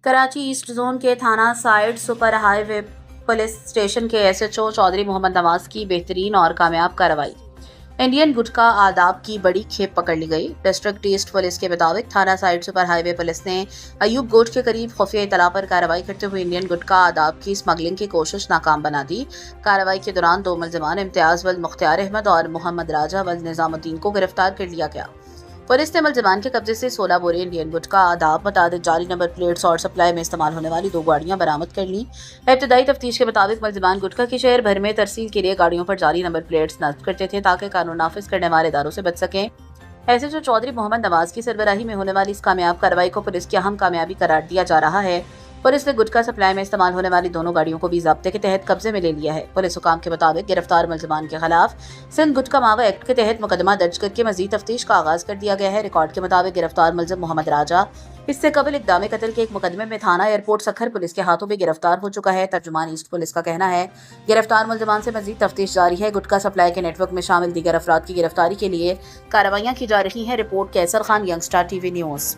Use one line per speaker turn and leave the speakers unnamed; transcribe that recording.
Karachi east zone के थाना side super high वे police station के एसएचओ चौधरी मोहम्मद नवाज की बेहतरीन और कामयाब कार्रवाई। इंडियन गुटखा आदाब की बड़ी खेप पकड़ ली गई। डिस्ट्रिक्ट ईस्ट पुलिस के मुताबिक थाना साइड सुपर हाईवे पुलिस ने अयूब गोट के करीब खुफिया इतला पर कार्रवाई करते हुए इंडियन गुटखा आदाब की स्मगलिंग की कोशिश नाकाम बना दी। कार्रवाई के दौरान दो मुलजिमान इम्तियाज वल्द मुख्तियार अहमद और मोहम्मद राजा वल्द निजामुद्दीन को गिरफ्तार कर लिया गया। पुलिस ने मुलजिमान के कब्जे से 16 बोरे इंडियन गुटखा आदाब मुताबिक जाली नंबर प्लेट्स और सप्लाई में इस्तेमाल होने वाली 2 गाड़ियां बरामद कर ली। इब्तदाई तफ्तीश के मुताबिक मुलजिमान गुटखा की शहर भर में तरसील के लिए गाड़ियों पर जाली नंबर प्लेट्स नस्ब करते थे ताकि कानून नाफिज करने वाले इदारों से बच सकें। ऐसे जो चौधरी मोहम्मद नवाज की सरबराही में होने वाली इस कामयाब कार्रवाई को पुलिस की अहम कामयाबी करार दिया जा रहा है। पुलिस ने गुटखा सप्लाई में इस्तेमाल होने वाली दोनों गाड़ियों को भी ज़ब्ते के तहत कब्जे में ले लिया है। पुलिस हुकाम के मुताबिक गिरफ्तार मुलजिमान के खिलाफ सिंध गुटखा मावा एक्ट के तहत मुकदमा दर्ज करके मजीद तफ्तीश का आगाज कर दिया गया है। रिकॉर्ड के मुताबिक गिरफ्तार मुलजिम मोहम्मद राजा इससे कबल इक़दाम कत्ल के एक मुकदमे में थाना एयरपोर्ट सखर पुलिस के हाथों में गिरफ्तार हो चुका है। तर्जुमान ईस्ट पुलिस का कहना है गिरफ्तार मुलजिमान से मजीद तफ्तीश जारी है। गुटखा सप्लाई के नेटवर्क में शामिल दीगर अफराद की गिरफ्तारी के लिए कार्रवाइयाँ की जा रही हैं। रिपोर्ट कैसर खान, यंगस्टार टीवी न्यूज़।